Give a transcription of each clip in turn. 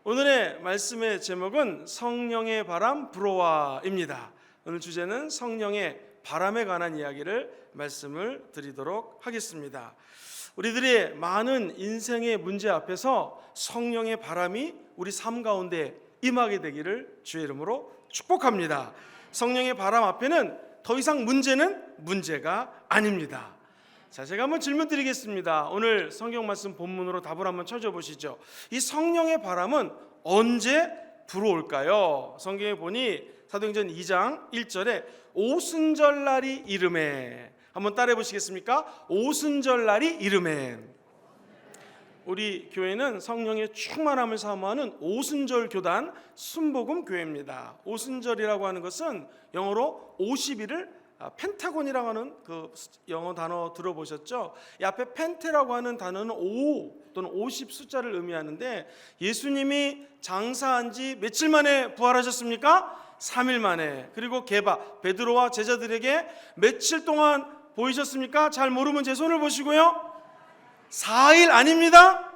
오늘의 말씀의 제목은 성령의 바람 불어와입니다. 오늘 주제는 성령의 바람에 관한 이야기를 말씀을 드리도록 하겠습니다. 우리들의 많은 인생의 문제 앞에서 성령의 바람이 우리 삶 가운데 임하게 되기를 주의 이름으로 축복합니다. 성령의 바람 앞에는 더 이상 문제는 문제가 아닙니다. 자, 제가 한번 질문 드리겠습니다. 오늘 성경 말씀 본문으로 답을 한번 찾아보시죠. 이 성령의 바람은 언제 불어올까요? 성경에 보니 사도행전 2장 1절에 오순절날이 이름에, 한번 따라해 보시겠습니까? 오순절날이 이름에. 우리 교회는 성령의 충만함을 사모하는 오순절 교단 순복음 교회입니다. 오순절이라고 하는 것은 영어로 50일을 펜타곤이라고 하는 그 영어 단어 들어보셨죠? 이 앞에 펜테라고 하는 단어는 5 또는 50 숫자를 의미하는데, 예수님이 장사한 지 며칠 만에 부활하셨습니까? 3일 만에. 그리고 게바 베드로와 제자들에게 며칠 동안 보이셨습니까? 잘 모르면 제 손을 보시고요. 4일 아닙니다.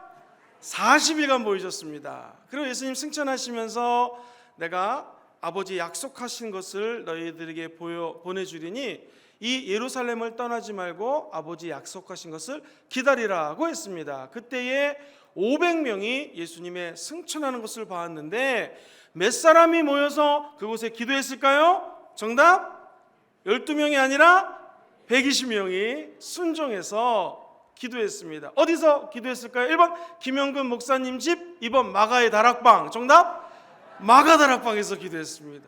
40일간 보이셨습니다. 그리고 예수님 승천하시면서 내가 아버지 약속하신 것을 너희들에게 보내주리니 이 예루살렘을 떠나지 말고 아버지 약속하신 것을 기다리라고 했습니다. 그때에 500명이 예수님의 승천하는 것을 봤는데 몇 사람이 모여서 그곳에 기도했을까요? 정답 12명이 아니라 120명이 순종해서 기도했습니다. 어디서 기도했을까요? 1번 김영근 목사님 집, 2번 마가의 다락방. 정답 마가 다락방에서 기도했습니다.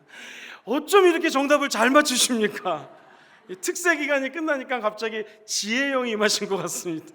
어쩜 이렇게 정답을 잘 맞추십니까? 특세 기간이 끝나니까 갑자기 지혜형이 임하신 것 같습니다.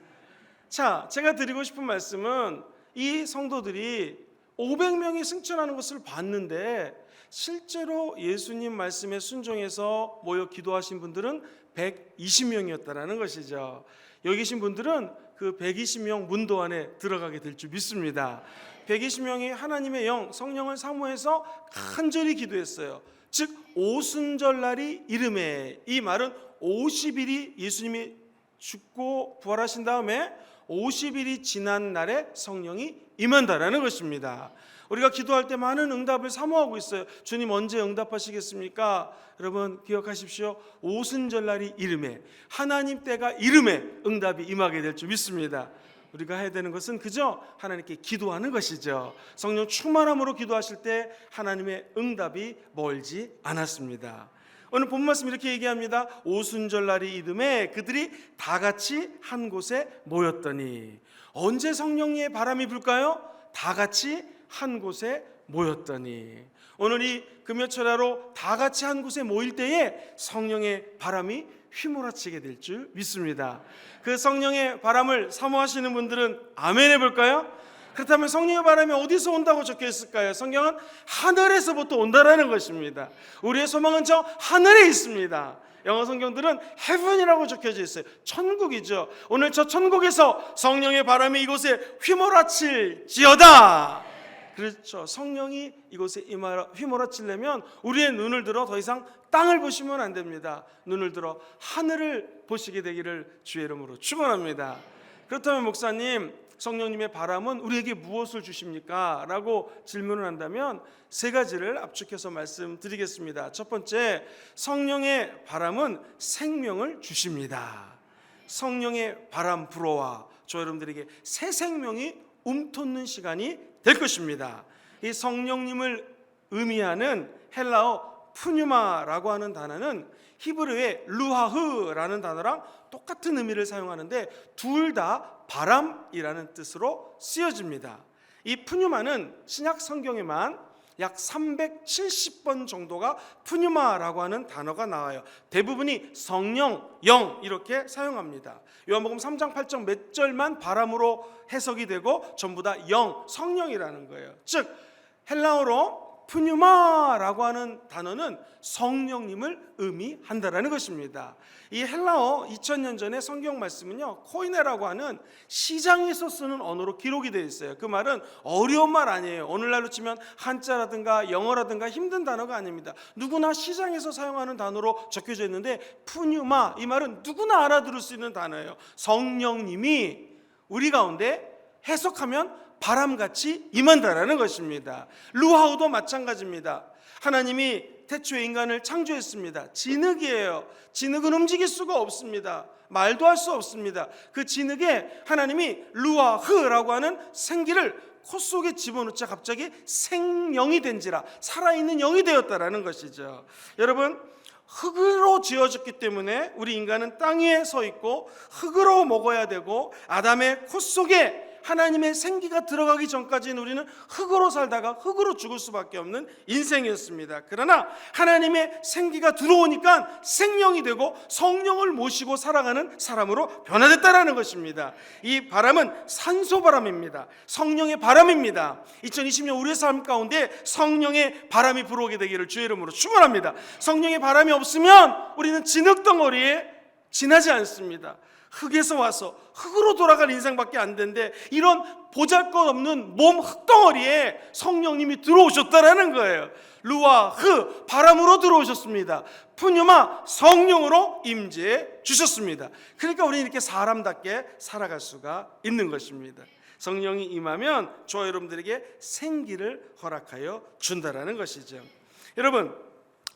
자, 제가 드리고 싶은 말씀은 이 성도들이 500명이 승천하는 것을 봤는데 실제로 예수님 말씀에 순종해서 모여 기도하신 분들은 120명이었다는 것이죠. 여기 계신 분들은 그 120명 문도 안에 들어가게 될 줄 믿습니다. 120명이 하나님의 영, 성령을 사모해서 간절히 기도했어요. 즉 오순절날이 이름에, 이 말은 50일이 예수님이 죽고 부활하신 다음에 50일이 지난 날에 성령이 임한다라는 것입니다. 우리가 기도할 때 많은 응답을 사모하고 있어요. 주님 언제 응답하시겠습니까? 여러분 기억하십시오. 오순절날이 이름에, 하나님 때가 이름에 응답이 임하게 될 줄 믿습니다. 우리가 해야 되는 것은 그저 하나님께 기도하는 것이죠. 성령 충만함으로 기도하실 때 하나님의 응답이 멀지 않았습니다. 오늘 본 말씀 이렇게 얘기합니다. 오순절날이 이듬해 그들이 다 같이 한 곳에 모였더니. 언제 성령의 바람이 불까요? 다 같이 한 곳에 모였더니. 오늘 이 금요철야로 다 같이 한 곳에 모일 때에 성령의 바람이 휘몰아치게 될 줄 믿습니다. 그 성령의 바람을 사모하시는 분들은 아멘 해볼까요? 그렇다면 성령의 바람이 어디서 온다고 적혀 있을까요? 성경은 하늘에서부터 온다라는 것입니다. 우리의 소망은 저 하늘에 있습니다. 영어 성경들은 heaven이라고 적혀져 있어요. 천국이죠. 오늘 저 천국에서 성령의 바람이 이곳에 휘몰아칠지어다. 그렇죠. 성령이 이곳에 휘몰아치려면 우리의 눈을 들어 더 이상 땅을 보시면 안 됩니다. 눈을 들어 하늘을 보시게 되기를 주의 이름으로 축원합니다. 그렇다면 목사님, 성령님의 바람은 우리에게 무엇을 주십니까? 라고 질문을 한다면 세 가지를 압축해서 말씀드리겠습니다. 첫 번째, 성령의 바람은 생명을 주십니다. 성령의 바람 불어와 저 여러분들에게 새 생명이 움돋는 시간이 될 것입니다. 이 성령님을 의미하는 헬라어 푸뉴마라고 하는 단어는 히브리어의 루하흐라는 단어랑 똑같은 의미를 사용하는데 둘 다 바람이라는 뜻으로 쓰여집니다. 이 푸뉴마는 신약 성경에만 약 370번 정도가 푸뉴마라고 하는 단어가 나와요. 대부분이 성령, 영 이렇게 사용합니다. 요한복음 3장 8절 몇 절만 바람으로 해석이 되고 전부 다 영, 성령이라는 거예요. 즉 헬라어로 푸뉴마라고 하는 단어는 성령님을 의미한다라는 것입니다. 이 헬라어 2000년 전의 성경 말씀은요, 코이네라고 하는 시장에서 쓰는 언어로 기록이 되어 있어요. 그 말은 어려운 말 아니에요. 오늘날로 치면 한자라든가 영어라든가 힘든 단어가 아닙니다. 누구나 시장에서 사용하는 단어로 적혀져 있는데 푸뉴마, 이 말은 누구나 알아들을 수 있는 단어예요. 성령님이 우리 가운데 해석하면 바람같이 임한다라는 것입니다. 루하우도 마찬가지입니다. 하나님이 태초에 인간을 창조했습니다. 진흙이에요. 진흙은 움직일 수가 없습니다. 말도 할 수 없습니다. 그 진흙에 하나님이 루아흐라고 하는 생기를 코 속에 집어넣자 갑자기 생명이 된지라, 살아있는 영이 되었다라는 것이죠. 여러분, 흙으로 지어졌기 때문에 우리 인간은 땅 위에 서 있고 흙으로 먹어야 되고, 아담의 코 속에 하나님의 생기가 들어가기 전까지는 우리는 흙으로 살다가 흙으로 죽을 수밖에 없는 인생이었습니다. 그러나 하나님의 생기가 들어오니까 생명이 되고 성령을 모시고 살아가는 사람으로 변화됐다라는 것입니다. 이 바람은 산소바람입니다. 성령의 바람입니다. 2020년 우리의 삶 가운데 성령의 바람이 불어오게 되기를 주의 이름으로 축원합니다. 성령의 바람이 없으면 우리는 진흙덩어리에 지나지 않습니다. 흙에서 와서 흙으로 돌아갈 인생밖에 안 되는데, 이런 보잘것없는 몸 흙덩어리에 성령님이 들어오셨다라는 거예요. 루아 흐, 바람으로 들어오셨습니다. 푸뉴마, 성령으로 임재해 주셨습니다. 그러니까 우리는 이렇게 사람답게 살아갈 수가 있는 것입니다. 성령이 임하면 저와 여러분들에게 생기를 허락하여 준다라는 것이죠. 여러분,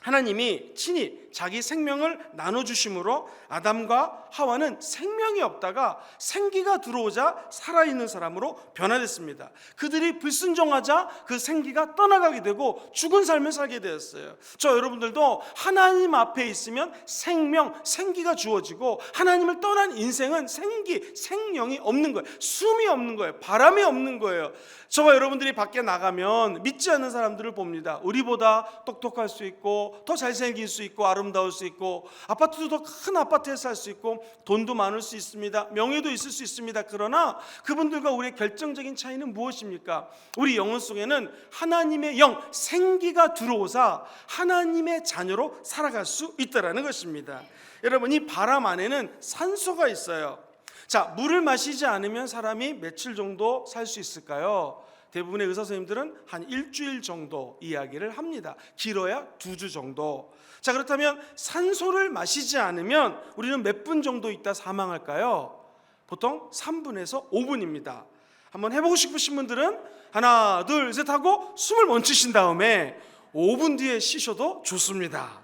하나님이 친히 자기 생명을 나눠주심으로 아담과 하와는 생명이 없다가 생기가 들어오자 살아있는 사람으로 변화됐습니다. 그들이 불순종하자 그 생기가 떠나가게 되고 죽은 삶을 살게 되었어요. 저 여러분들도 하나님 앞에 있으면 생명, 생기가 주어지고, 하나님을 떠난 인생은 생기, 생명이 없는 거예요. 숨이 없는 거예요. 바람이 없는 거예요. 저와 여러분들이 밖에 나가면 믿지 않는 사람들을 봅니다. 우리보다 똑똑할 수 있고 더 잘생길 수 있고 아름다울 수 있고, 아파트도 더 큰 아파트에 살 수 있고 돈도 많을 수 있습니다. 명예도 있을 수 있습니다. 그러나 그분들과 우리의 결정적인 차이는 무엇입니까? 우리 영혼 속에는 하나님의 영, 생기가 들어오사 하나님의 자녀로 살아갈 수 있다는 것입니다. 여러분, 이 바람 안에는 산소가 있어요. 자, 물을 마시지 않으면 사람이 며칠 정도 살 수 있을까요? 대부분의 의사 선생님들은 한 일주일 정도 이야기를 합니다. 길어야 2주 정도. 자, 그렇다면 산소를 마시지 않으면 우리는 몇 분 정도 있다 사망할까요? 보통 3분에서 5분입니다. 한번 해보고 싶으신 분들은 하나, 둘, 셋 하고 숨을 멈추신 다음에 5분 뒤에 쉬셔도 좋습니다.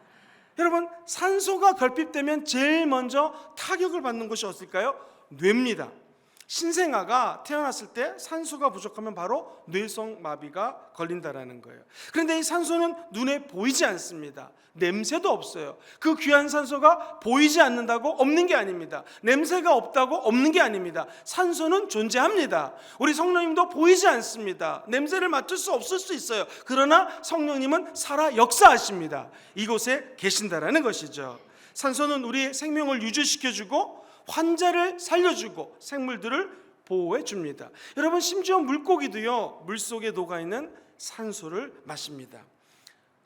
여러분, 산소가 결핍되면 제일 먼저 타격을 받는 것이 어떨까요? 뇌입니다. 신생아가 태어났을 때 산소가 부족하면 바로 뇌성마비가 걸린다라는 거예요. 그런데 이 산소는 눈에 보이지 않습니다. 냄새도 없어요. 그 귀한 산소가 보이지 않는다고 없는 게 아닙니다. 냄새가 없다고 없는 게 아닙니다. 산소는 존재합니다. 우리 성령님도 보이지 않습니다. 냄새를 맡을 수 없을 수 있어요. 그러나 성령님은 살아 역사하십니다. 이곳에 계신다라는 것이죠. 산소는 우리의 생명을 유지시켜주고 환자를 살려주고 생물들을 보호해 줍니다. 여러분, 심지어 물고기도요, 물속에 녹아있는 산소를 마십니다.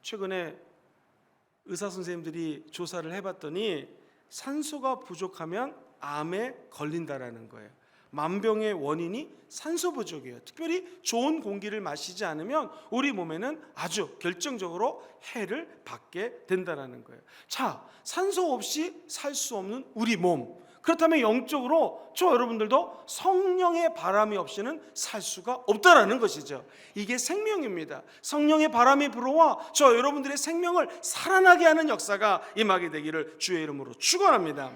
최근에 의사 선생님들이 조사를 해봤더니 산소가 부족하면 암에 걸린다라는 거예요. 만병의 원인이 산소 부족이에요. 특별히 좋은 공기를 마시지 않으면 우리 몸에는 아주 결정적으로 해를 받게 된다는 거예요. 자, 산소 없이 살 수 없는 우리 몸, 그렇다면 영적으로 저 여러분들도 성령의 바람이 없이는 살 수가 없다라는 것이죠. 이게 생명입니다. 성령의 바람이 불어와 저 여러분들의 생명을 살아나게 하는 역사가 임하게 되기를 주의 이름으로 축원합니다.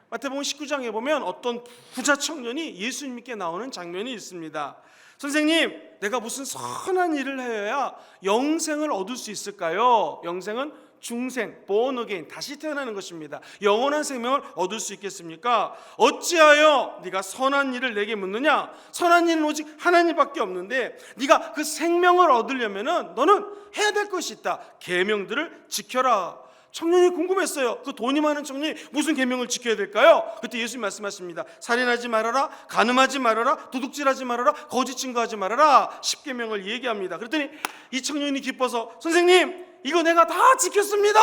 마태복음 19장에 보면 어떤 부자 청년이 예수님께 나오는 장면이 있습니다. 선생님, 내가 무슨 선한 일을 해야 영생을 얻을 수 있을까요? 영생은 중생, born again, 다시 태어나는 것입니다. 영원한 생명을 얻을 수 있겠습니까? 어찌하여 네가 선한 일을 내게 묻느냐? 선한 일은 오직 하나님밖에 없는데 네가 그 생명을 얻으려면은 너는 해야 될 것이 있다. 계명들을 지켜라. 청년이 궁금했어요. 그 돈이 많은 청년이 무슨 계명을 지켜야 될까요? 그때 예수님 말씀하십니다. 살인하지 말아라, 간음하지 말아라, 도둑질하지 말아라, 거짓 증거하지 말아라. 10계명을 얘기합니다. 그랬더니 이 청년이 기뻐서, 선생님, 이거 내가 다 지켰습니다.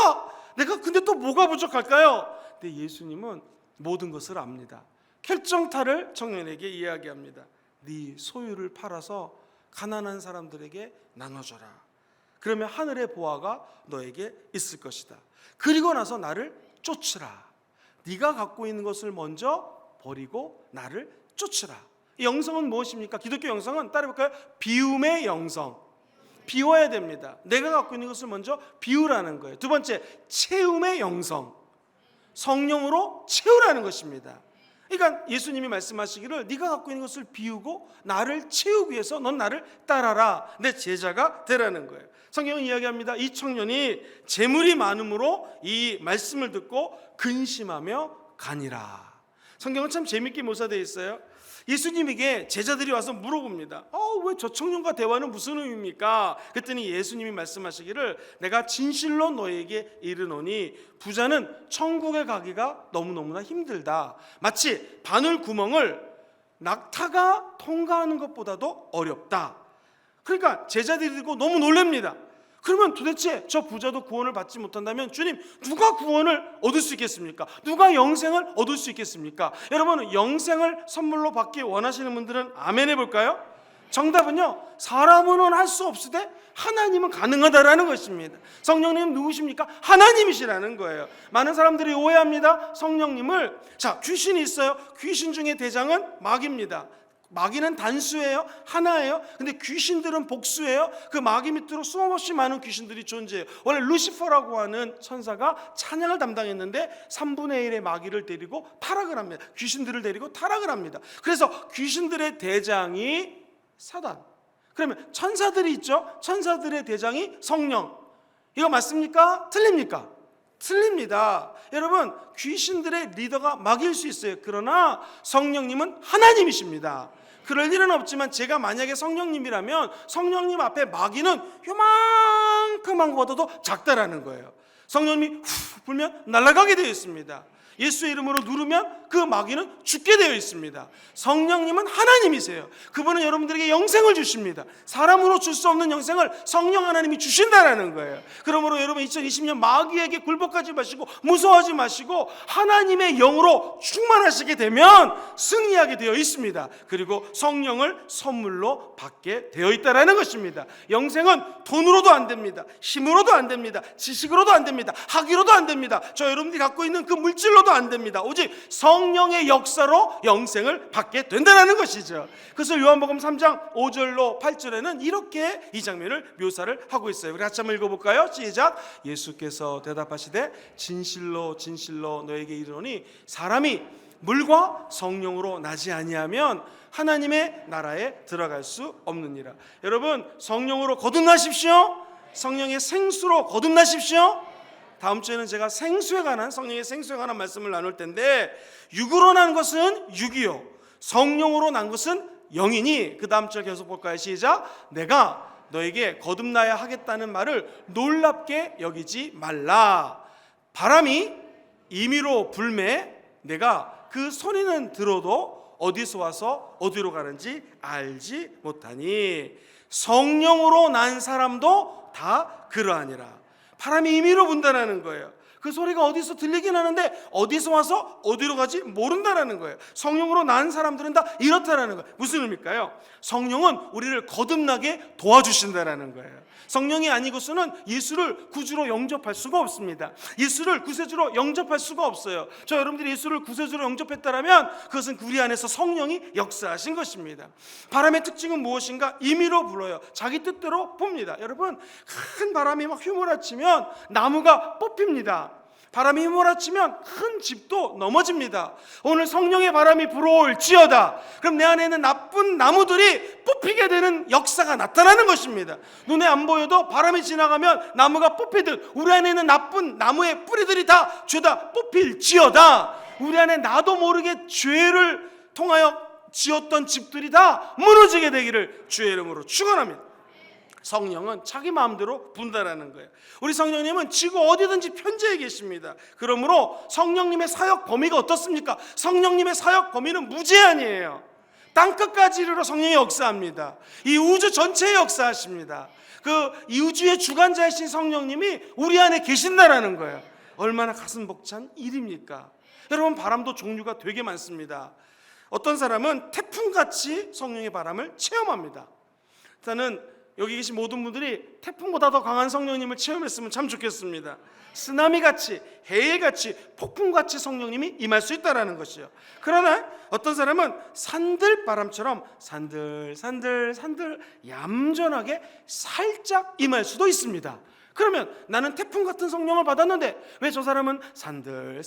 내가 근데 또 뭐가 부족할까요? 근데 예수님은 모든 것을 압니다. 결정타를 청년에게 이야기합니다. 네 소유를 팔아서 가난한 사람들에게 나눠줘라. 그러면 하늘의 보화가 너에게 있을 것이다. 그리고 나서 나를 쫓으라. 네가 갖고 있는 것을 먼저 버리고 나를 쫓으라. 이 영성은 무엇입니까? 기독교 영성은 따라해볼까요? 비움의 영성. 비워야 됩니다. 내가 갖고 있는 것을 먼저 비우라는 거예요. 두 번째, 채움의 영성. 성령으로 채우라는 것입니다. 그러니까 예수님이 말씀하시기를 네가 갖고 있는 것을 비우고 나를 채우기 위해서 넌 나를 따라라. 내 제자가 되라는 거예요. 성경은 이야기합니다. 이 청년이 재물이 많음으로 이 말씀을 듣고 근심하며 가니라. 성경은 참 재밌게 묘사되어 있어요. 예수님에게 제자들이 와서 물어봅니다. 왜 저 청년과 대화는 무슨 의미입니까? 그랬더니 예수님이 말씀하시기를 내가 진실로 너에게 이르노니 부자는 천국에 가기가 너무너무나 힘들다. 마치 바늘 구멍을 낙타가 통과하는 것보다도 어렵다. 그러니까 제자들이 듣고 너무 놀랍니다. 그러면 도대체 저 부자도 구원을 받지 못한다면 주님, 누가 구원을 얻을 수 있겠습니까? 누가 영생을 얻을 수 있겠습니까? 여러분, 영생을 선물로 받기 원하시는 분들은 아멘 해볼까요? 정답은요, 사람은 할 수 없으되 하나님은 가능하다라는 것입니다. 성령님 누구십니까? 하나님이시라는 거예요. 많은 사람들이 오해합니다. 성령님을, 자, 귀신이 있어요. 귀신 중에 대장은 마귀입니다. 마귀는 단수예요? 하나예요? 근데 귀신들은 복수예요? 그 마귀 밑으로 수없이 많은 귀신들이 존재해요. 원래 루시퍼라고 하는 천사가 찬양을 담당했는데 3분의 1의 마귀를 데리고 타락을 합니다. 귀신들을 데리고 타락을 합니다. 그래서 귀신들의 대장이 사단. 그러면 천사들이 있죠? 천사들의 대장이 성령. 이거 맞습니까? 틀립니까? 틀립니다. 여러분, 귀신들의 리더가 마귀일 수 있어요. 그러나 성령님은 하나님이십니다. 그럴 일은 없지만 제가 만약에 성령님이라면 성령님 앞에 마귀는 요만큼한 것보다도 작다라는 거예요. 성령님이 후 불면 날아가게 되어 있습니다. 예수의 이름으로 누르면 그 마귀는 죽게 되어 있습니다. 성령님은 하나님이세요. 그분은 여러분들에게 영생을 주십니다. 사람으로 줄 수 없는 영생을 성령 하나님이 주신다라는 거예요. 그러므로 여러분 2020년 마귀에게 굴복하지 마시고 무서워하지 마시고 하나님의 영으로 충만하시게 되면 승리하게 되어 있습니다. 그리고 성령을 선물로 받게 되어 있다라는 것입니다. 영생은 돈으로도 안 됩니다. 힘으로도 안 됩니다. 지식으로도 안 됩니다. 학위로도 안 됩니다. 저 여러분들이 갖고 있는 그 물질로도 안 됩니다. 오직 성령의 역사로 영생을 받게 된다는 것이죠. 그래서 요한복음 3장 5절로 8절에는 이렇게 이 장면을 묘사를 하고 있어요. 우리 같이 한번 읽어볼까요? 시작. 예수께서 대답하시되 진실로 진실로 너에게 이르노니 사람이 물과 성령으로 나지 아니하면 하나님의 나라에 들어갈 수 없느니라. 여러분, 성령으로 거듭나십시오. 성령의 생수로 거듭나십시오. 다음 주에는 제가 생수에 관한, 성령의 생수에 관한 말씀을 나눌 텐데, 육으로 난 것은 육이요 성령으로 난 것은 영이니, 그 다음 절 계속 볼까요? 시작. 내가 너에게 거듭나야 하겠다는 말을 놀랍게 여기지 말라. 바람이 임의로 불매 내가 그 소리는 들어도 어디서 와서 어디로 가는지 알지 못하니 성령으로 난 사람도 다 그러하니라. 바람이 임의로 분다라는 거예요. 그 소리가 어디서 들리긴 하는데 어디서 와서 어디로 가지 모른다라는 거예요. 성령으로 난 사람들은 다 이렇다라는 거예요. 무슨 의미일까요? 성령은 우리를 거듭나게 도와주신다라는 거예요. 성령이 아니고서는 예수를 구주로 영접할 수가 없습니다. 예수를 구세주로 영접할 수가 없어요. 저 여러분들이 예수를 구세주로 영접했다라면 그것은 우리 안에서 성령이 역사하신 것입니다. 바람의 특징은 무엇인가? 임의로 불어요. 자기 뜻대로 붑니다. 여러분, 큰 바람이 막 휘몰아치면 나무가 뽑힙니다. 바람이 휘몰아치면 큰 집도 넘어집니다. 오늘 성령의 바람이 불어올지어다. 그럼 내 안에 있는 나쁜 나무들이 뽑히게 되는 역사가 나타나는 것입니다. 눈에 안 보여도 바람이 지나가면 나무가 뽑히듯 우리 안에 있는 나쁜 나무의 뿌리들이 다 죄다 뽑힐지어다. 우리 안에 나도 모르게 죄를 통하여 지었던 집들이 다 무너지게 되기를 주의 이름으로 축원합니다. 성령은 자기 마음대로 분다라는 거예요. 우리 성령님은 지구 어디든지 편재해 계십니다. 그러므로 성령님의 사역 범위가 어떻습니까? 성령님의 사역 범위는 무제한이에요. 땅끝까지 이르러 성령이 역사합니다. 이 우주 전체에 역사하십니다. 이 우주의 주관자이신 성령님이 우리 안에 계신다라는 거예요. 얼마나 가슴 벅찬 일입니까? 여러분, 바람도 종류가 되게 많습니다. 어떤 사람은 태풍같이 성령의 바람을 체험합니다. 일단은 여기 계신 모든 분들이 태풍보다 더 강한 성령님을 체험했으면 참 좋겠습니다. 쓰나미같이, 해일같이, 폭풍같이 성령님이 임할 수 있다는 것이요. 그러나 어떤 사람은 산들바람처럼 산들 얌전하게 살짝 임할 수도 있습니다. 그러면 나는 태풍 같은 성령을 받았는데 왜 저 사람은 산들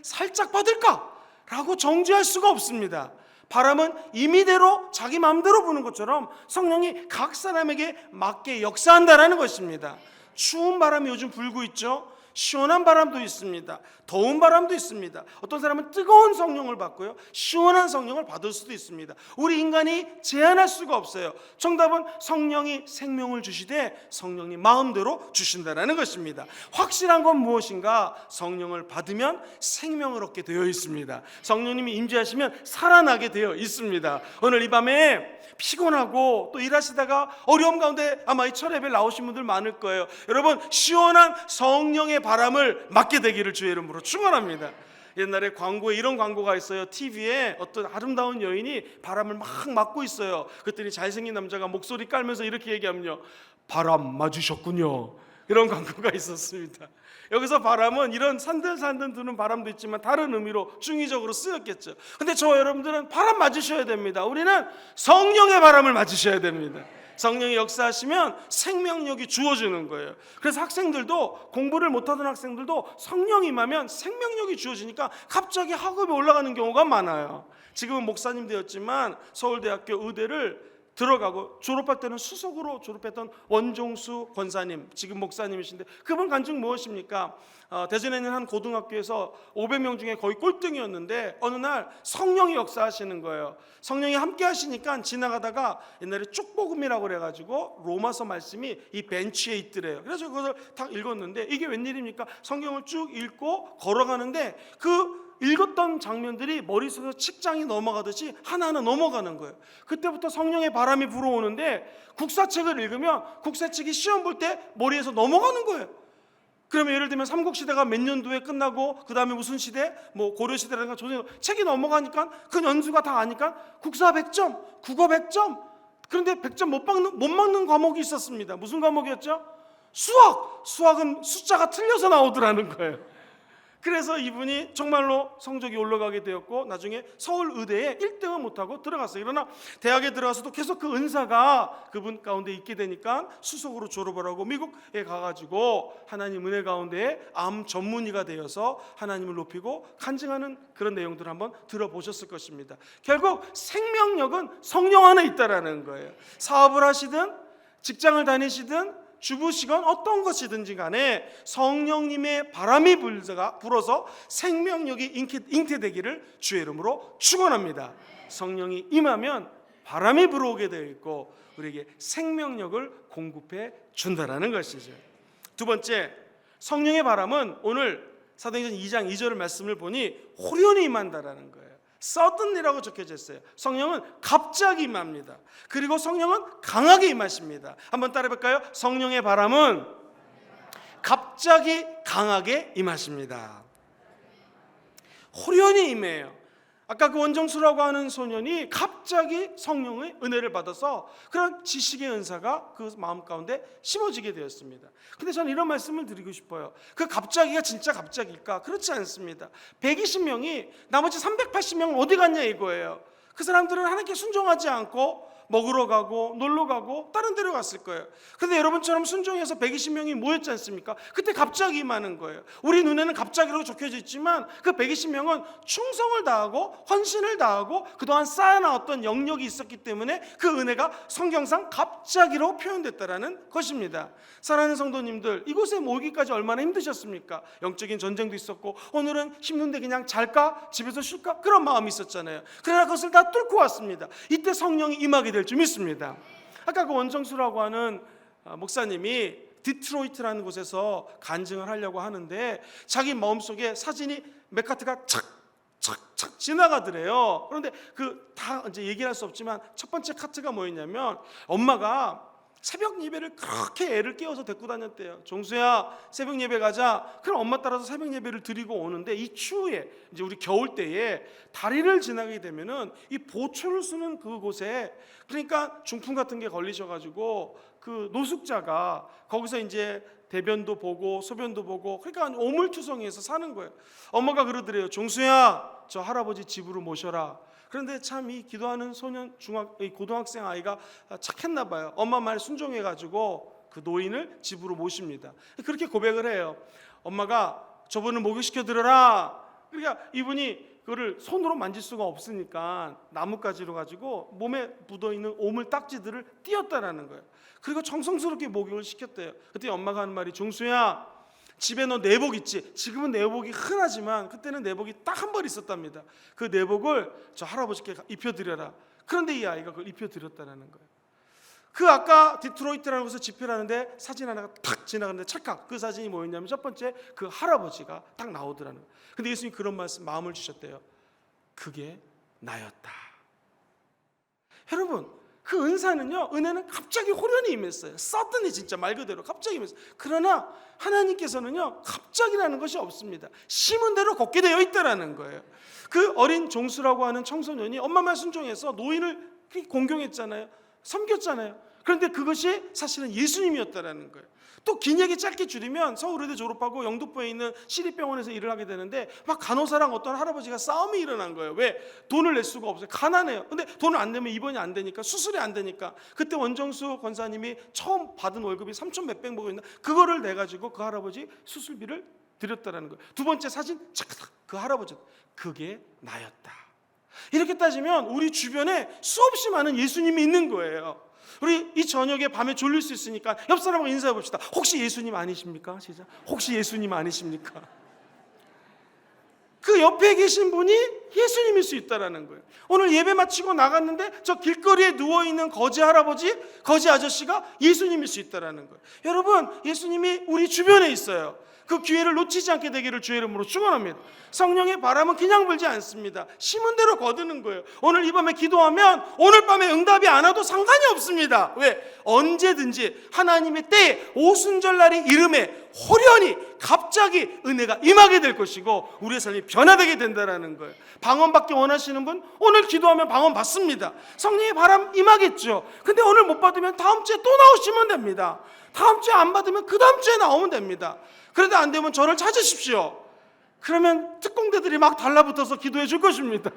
살짝 받을까? 라고 정죄할 수가 없습니다. 바람은 임의대로 자기 마음대로 부는 것처럼 성령이 각 사람에게 맞게 역사한다는 것입니다. 추운 바람이 요즘 불고 있죠. 시원한 바람도 있습니다. 더운 바람도 있습니다. 어떤 사람은 뜨거운 성령을 받고요, 시원한 성령을 받을 수도 있습니다. 우리 인간이 제한할 수가 없어요. 정답은 성령이 생명을 주시되 성령이 마음대로 주신다는 것입니다. 확실한 건 무엇인가? 성령을 받으면 생명을 얻게 되어 있습니다. 성령님이 임재하시면 살아나게 되어 있습니다. 오늘 이 밤에 피곤하고 또 일하시다가 어려움 가운데 아마 이 철예배에 나오신 분들 많을 거예요. 여러분, 시원한 성령의 바람을 맞게 되기를 주의 이름으로 축원합니다. 옛날에 광고에 이런 광고가 있어요. TV에 어떤 아름다운 여인이 바람을 막 맞고 있어요. 그랬더니 잘생긴 남자가 목소리 깔면서 이렇게 얘기하면요, 바람 맞으셨군요. 이런 광고가 있었습니다. 여기서 바람은 이런 산들산들 드는 바람도 있지만 다른 의미로 중의적으로 쓰였겠죠. 근데 저 여러분들은 바람 맞으셔야 됩니다. 우리는 성령의 바람을 맞으셔야 됩니다. 성령이 역사하시면 생명력이 주어지는 거예요. 그래서 학생들도, 공부를 못하던 학생들도 성령이 임하면 생명력이 주어지니까 갑자기 학업에 올라가는 경우가 많아요. 지금은 목사님 되었지만 서울대학교 의대를 들어가고 졸업할 때는 수석으로 졸업했던 원종수 권사님, 지금 목사님이신데 그분 간증 무엇입니까? 대전에 있는 한 고등학교에서 500명 중에 거의 꼴등이었는데 어느 날 성령이 역사하시는 거예요. 성령이 함께 하시니까 지나가다가 옛날에 쪽복음이라고 그래가지고 로마서 말씀이 이 벤치에 있더래요. 그래서 그것을 딱 읽었는데 이게 웬일입니까? 성경을 쭉 읽고 걸어가는데 그 읽었던 장면들이 머릿속에서 칙장이 넘어가듯이 하나하나 넘어가는 거예요. 그때부터 성령의 바람이 불어오는데 국사책을 읽으면 국사책이 시험 볼 때 머리에서 넘어가는 거예요. 그러면 예를 들면 삼국시대가 몇 년도에 끝나고 그 다음에 무슨 시대, 뭐 고려시대라든가 조선, 책이 넘어가니까 그 연수가 다 아니까 국사 100점, 국어 100점. 그런데 100점 못 막는 과목이 있었습니다. 무슨 과목이었죠? 수학은 숫자가 틀려서 나오더라는 거예요. 그래서 이분이 정말로 성적이 올라가게 되었고 나중에 서울의대에 1등은 못하고 들어갔어요. 그러나 대학에 들어가서도 계속 그 은사가 그분 가운데 있게 되니까 수석으로 졸업을 하고 미국에 가가지고 하나님 은혜 가운데 암 전문의가 되어서 하나님을 높이고 간증하는 그런 내용들을 한번 들어보셨을 것입니다. 결국 생명력은 성령 안에 있다라는 거예요. 사업을 하시든 직장을 다니시든 주부시건 어떤 것이든지 간에 성령님의 바람이 불어서 생명력이 잉태되기를 주의 이름으로 축원합니다. 성령이 임하면 바람이 불어오게 되어 있고 우리에게 생명력을 공급해 준다라는 것이죠. 두 번째, 성령의 바람은 오늘 사도행전 2장 2절 말씀을 보니 호련히 임한다라는 거예요. suddenly라고 적혀져 있어요. 성령은 갑자기 임합니다. 그리고 성령은 강하게 임하십니다. 한번 따라해 볼까요? 성령의 바람은 갑자기 강하게 임하십니다. 호련히 임해요. 아까 그 원정수라고 하는 소년이 갑자기 성령의 은혜를 받아서 그런 지식의 은사가 그 마음 가운데 심어지게 되었습니다. 근데 저는 이런 말씀을 드리고 싶어요. 그 갑자기가 진짜 갑자기일까? 그렇지 않습니다. 120명이 나머지 380명은 어디 갔냐 이거예요. 그 사람들은 하나님께 순종하지 않고 먹으러 가고 놀러 가고 다른 데로 갔을 거예요. 그런데 여러분처럼 순종해서 120명이 모였지 않습니까? 그때 갑자기 임하는 거예요. 우리 눈에는 갑자기라고 적혀져 있지만 그 120명은 충성을 다하고 헌신을 다하고 그동안 쌓아나왔던 영역이 있었기 때문에 그 은혜가 성경상 갑자기로 표현됐다라는 것입니다. 사랑하는 성도님들, 이곳에 모이기까지 얼마나 힘드셨습니까? 영적인 전쟁도 있었고 오늘은 힘든데 그냥 잘까? 집에서 쉴까? 그런 마음이 있었잖아요. 그러나 그것을 다 뚫고 왔습니다. 이때 성령이 임하게 될 줄 믿습니다. 아까 그 원정수라고 하는 목사님이 디트로이트라는 곳에서 간증을 하려고 하는데 자기 마음속에 사진이 몇 카트가 착착착 지나가더래요. 그런데 그 다 이제 얘기할 수 없지만 첫 번째 카트가 뭐였냐면 엄마가 새벽 예배를 그렇게 애를 깨워서 데리고 다녔대요. 종수야, 새벽 예배 가자. 그럼 엄마 따라서 새벽 예배를 드리고 오는데 이 추위에 이제 우리 겨울 때에 다리를 지나게 되면은 이 보초를 쓰는 그곳에 그러니까 중풍 같은 게 걸리셔가지고 그 노숙자가 거기서 이제 대변도 보고 소변도 보고, 그러니까 오물투성이에서 사는 거예요. 엄마가 그러더래요. 종수야, 저 할아버지 집으로 모셔라. 그런데 참 이 기도하는 고등학생 아이가 착했나 봐요. 엄마 말 순종해가지고 그 노인을 집으로 모십니다. 그렇게 고백을 해요. 엄마가 저분을 목욕시켜 드려라. 그러니까 이분이 그거를 손으로 만질 수가 없으니까 나뭇가지로 가지고 몸에 묻어있는 오물 딱지들을 띄었다라는 거예요. 그리고 정성스럽게 목욕을 시켰대요. 그때 엄마가 하는 말이, 종수야, 집에 너 내복 있지? 지금은 내복이 흔하지만 그때는 내복이 딱 한 벌 있었답니다. 그 내복을 저 할아버지께 입혀드려라. 그런데 이 아이가 그걸 입혀드렸다는 거예요. 그 아까 디트로이트라는 곳에서 집회를 하는데 사진 하나가 탁 지나가는데 찰칵, 그 사진이 뭐였냐면 첫 번째 그 할아버지가 딱 나오더라는 거예요. 근데 예수님 그런 마음을 주셨대요. 그게 나였다. 여러분, 그 은사는요, 은혜는 갑자기 호련히 임했어요. suddenly, 진짜 말 그대로 갑자기 임했어요. 그러나 하나님께서는요, 갑자기라는 것이 없습니다. 심은 대로 걷게 되어 있다라는 거예요. 그 어린 종수라고 하는 청소년이 엄마 말 순종해서 노인을 공경했잖아요. 섬겼잖아요. 그런데 그것이 사실은 예수님이었다라는 거예요. 또 긴 얘기 짧게 줄이면 서울의대 졸업하고 영등포에 있는 시립병원에서 일을 하게 되는데 막 간호사랑 어떤 할아버지가 싸움이 일어난 거예요. 왜? 돈을 낼 수가 없어요. 가난해요. 근데 돈을 안 내면 입원이 안 되니까, 수술이 안 되니까, 그때 원정수 권사님이 처음 받은 월급이 3천 몇백 먹었나, 그거를 내가지고 그 할아버지 수술비를 드렸다라는 거예요. 두 번째 사진, 착착, 그 할아버지, 그게 나였다. 이렇게 따지면 우리 주변에 수없이 많은 예수님이 있는 거예요. 우리 이 저녁에 밤에 졸릴 수 있으니까 옆 사람하고 인사해 봅시다. 혹시 예수님 아니십니까? 시작. 혹시 예수님 아니십니까? 그 옆에 계신 분이 예수님일 수 있다라는 거예요. 오늘 예배 마치고 나갔는데 저 길거리에 누워있는 거지 할아버지, 거지 아저씨가 예수님일 수 있다라는 거예요. 여러분, 예수님이 우리 주변에 있어요. 그 기회를 놓치지 않게 되기를 주의 이름으로 축원합니다. 성령의 바람은 그냥 불지 않습니다. 심은 대로 거두는 거예요. 오늘 이 밤에 기도하면 오늘 밤에 응답이 안 와도 상관이 없습니다. 왜? 언제든지 하나님의 때에 오순절날이 이름에 호련히 갑자기 은혜가 임하게 될 것이고 우리의 삶이 변화되게 된다는 거예요. 방언받기 원하시는 분 오늘 기도하면 방언 받습니다. 성령의 바람 임하겠죠. 근데 오늘 못 받으면 다음 주에 또 나오시면 됩니다. 다음 주에 안 받으면 그 다음 주에 나오면 됩니다. 그래도 안 되면 저를 찾으십시오. 그러면 특공대들이 막 달라붙어서 기도해 줄 것입니다.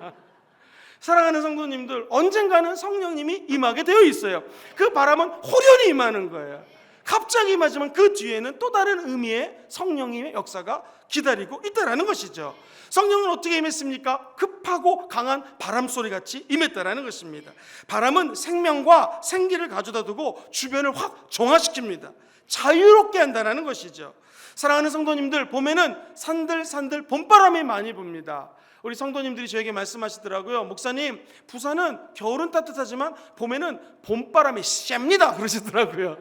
사랑하는 성도님들, 언젠가는 성령님이 임하게 되어 있어요. 그 바람은 호련히 임하는 거예요. 갑자기 임하지만 그 뒤에는 또 다른 의미의 성령님의 역사가 기다리고 있다는 것이죠. 성령은 어떻게 임했습니까? 급하고 강한 바람소리 같이 임했다는 것입니다. 바람은 생명과 생기를 가져다 두고 주변을 확 정화시킵니다. 자유롭게 한다는 것이죠. 사랑하는 성도님들, 봄에는 산들산들 봄바람이 많이 붑니다. 우리 성도님들이 저에게 말씀하시더라고요. 목사님, 부산은 겨울은 따뜻하지만 봄에는 봄바람이 셉니다 그러시더라고요.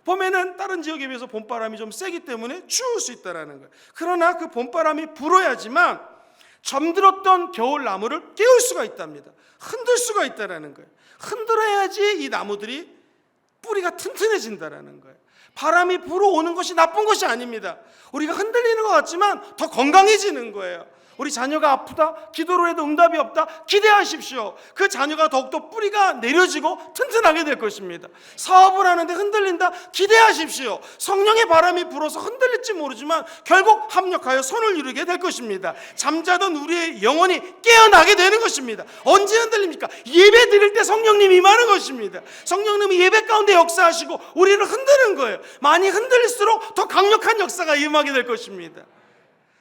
봄에는 다른 지역에 비해서 봄바람이 좀 세기 때문에 추울 수 있다는 거예요. 그러나 그 봄바람이 불어야지만 잠들었던 겨울 나무를 깨울 수가 있답니다. 흔들 수가 있다는 거예요. 흔들어야지 이 나무들이 뿌리가 튼튼해진다는 거예요. 바람이 불어오는 것이 나쁜 것이 아닙니다. 우리가 흔들리는 것 같지만 더 건강해지는 거예요. 우리 자녀가 아프다, 기도를 해도 응답이 없다, 기대하십시오. 그 자녀가 더욱더 뿌리가 내려지고 튼튼하게 될 것입니다. 사업을 하는데 흔들린다, 기대하십시오. 성령의 바람이 불어서 흔들릴지 모르지만 결국 합력하여 선을 이루게 될 것입니다. 잠자던 우리의 영혼이 깨어나게 되는 것입니다. 언제 흔들립니까? 예배 드릴 때 성령님이 임하는 것입니다. 성령님이 예배 가운데 역사하시고 우리를 흔드는 거예요. 많이 흔들릴수록 더 강력한 역사가 임하게 될 것입니다.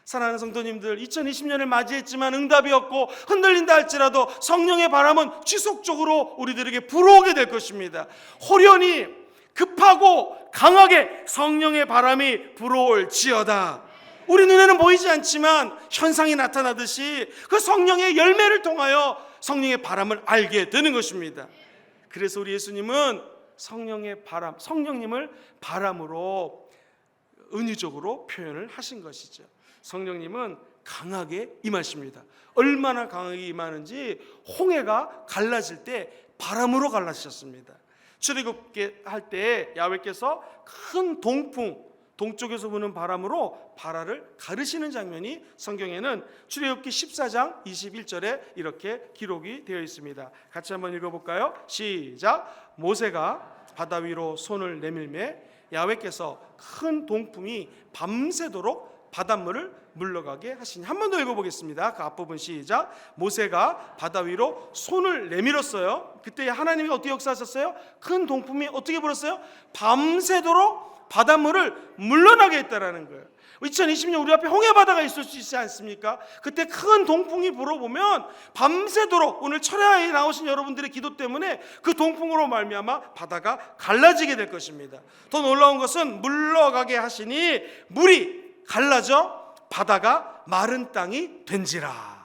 사랑하는 성도님들, 2020년을 맞이했지만 응답이 없고 흔들린다 할지라도 성령의 바람은 지속적으로 우리들에게 불어오게 될 것입니다. 호련히 급하고 강하게 성령의 바람이 불어올지어다. 우리 눈에는 보이지 않지만 현상이 나타나듯이 그 성령의 열매를 통하여 성령의 바람을 알게 되는 것입니다. 그래서 우리 예수님은 성령의 바람, 성령님을 바람으로 은유적으로 표현을 하신 것이죠. 성령님은 강하게 임하십니다. 얼마나 강하게 임하는지 홍해가 갈라질 때 바람으로 갈라지셨습니다. 출애굽게 할 때 야훼께서 큰 동풍, 동쪽에서 부는 바람으로 바라를 가르시는 장면이 성경에는 출애굽기 14장 21절에 이렇게 기록이 되어 있습니다. 같이 한번 읽어볼까요? 시작. 모세가 바다 위로 손을 내밀매 야훼께서 큰 동풍이 밤새도록 바닷물을 물러가게 하시니. 한 번 더 읽어보겠습니다. 그 앞부분 시작. 모세가 바다 위로 손을 내밀었어요. 그때 하나님이 어떻게 역사하셨어요? 큰 동풍이 어떻게 불었어요? 밤새도록 바닷물을 물러나게 했다라는 거예요. 2020년 우리 앞에 홍해바다가 있을 수 있지 않습니까? 그때 큰 동풍이 불어보면 밤새도록, 오늘 철야에 나오신 여러분들의 기도 때문에 그 동풍으로 말미암아 바다가 갈라지게 될 것입니다. 더 놀라운 것은 물러가게 하시니 물이 갈라져 바다가 마른 땅이 된지라.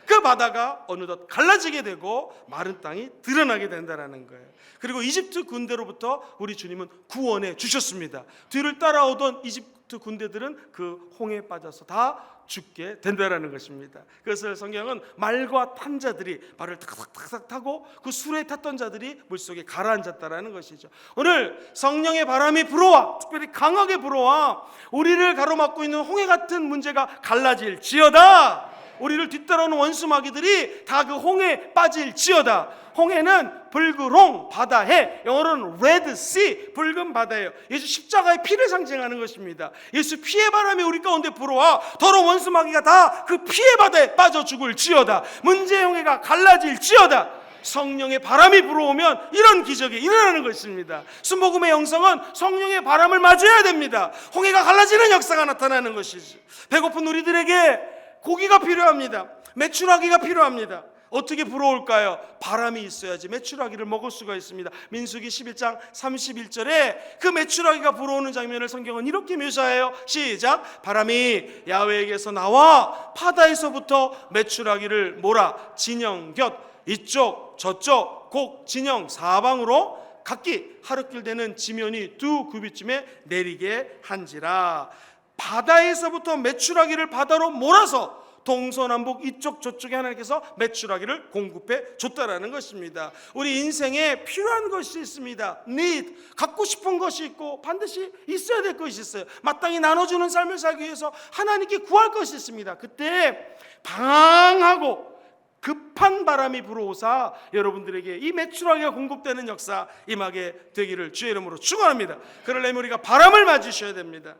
그 바다가 어느덧 갈라지게 되고 마른 땅이 드러나게 된다는 거예요. 그리고 이집트 군대로부터 우리 주님은 구원해 주셨습니다. 뒤를 따라오던 이집트 군대들은 그 홍해에 빠져서 다 죽게 된다는 것입니다. 그것을 성경은 말과 탄 자들이 발을 탁탁탁 타고 그 수레에 탔던 자들이 물속에 가라앉았다는 것이죠. 오늘 성령의 바람이 불어와, 특별히 강하게 불어와 우리를 가로막고 있는 홍해 같은 문제가 갈라질지어다. 우리를 뒤따라오는 원수 마귀들이 다 그 홍해에 빠질지어다. 홍해는 붉으롱 바다해, 영어로는 Red Sea, 붉은 바다예요. 예수 십자가의 피를 상징하는 것입니다. 예수 피의 바람이 우리 가운데 불어와 더러운 원수 마귀가 다 그 피의 바다에 빠져 죽을지어다. 문제의 홍해가 갈라질지어다. 성령의 바람이 불어오면 이런 기적이 일어나는 것입니다. 순복음의 영성은 성령의 바람을 맞아야 됩니다. 홍해가 갈라지는 역사가 나타나는 것이죠. 배고픈 우리들에게 고기가 필요합니다. 메추라기가 필요합니다. 어떻게 불어올까요? 바람이 있어야지 메추라기를 먹을 수가 있습니다. 민수기 11장 31절에 그 메추라기가 불어오는 장면을 성경은 이렇게 묘사해요. 시작. 바람이 야훼에게서 나와 바다에서부터 메추라기를 몰아 진영 곁 이쪽 저쪽 곡 진영 사방으로 각기 하루길 되는 지면이 2규빗쯤에 내리게 한지라. 바다에서부터 메추라기를 바다로 몰아서 동서남북 이쪽 저쪽에 하나님께서 메추라기를 공급해 줬다라는 것입니다. 우리 인생에 필요한 것이 있습니다. need, 갖고 싶은 것이 있고 반드시 있어야 될 것이 있어요. 마땅히 나눠주는 삶을 살기 위해서 하나님께 구할 것이 있습니다. 그때 방황하고 급한 바람이 불어오사 여러분들에게 이 메추라기가 공급되는 역사 임하게 되기를 주의 이름으로 축원합니다. 그러려면 우리가 바람을 맞으셔야 됩니다.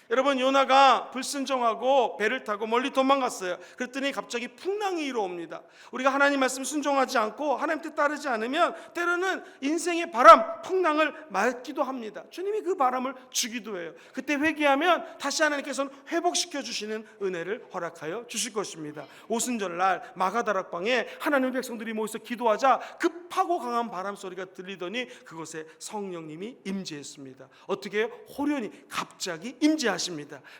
여러분, 요나가 불순종하고 배를 타고 멀리 도망갔어요. 그랬더니 갑자기 풍랑이 일어옵니다. 우리가 하나님 말씀 순종하지 않고 하나님 뜻 따르지 않으면 때로는 인생의 바람, 풍랑을 맞기도 합니다. 주님이 그 바람을 주기도 해요. 그때 회개하면 다시 하나님께서는 회복시켜 주시는 은혜를 허락하여 주실 것입니다. 오순절날 마가다락방에 하나님의 백성들이 모여서 기도하자 급하고 강한 바람 소리가 들리더니 그곳에 성령님이 임재했습니다. 어떻게 해요? 호련히 갑자기 임재하십니다.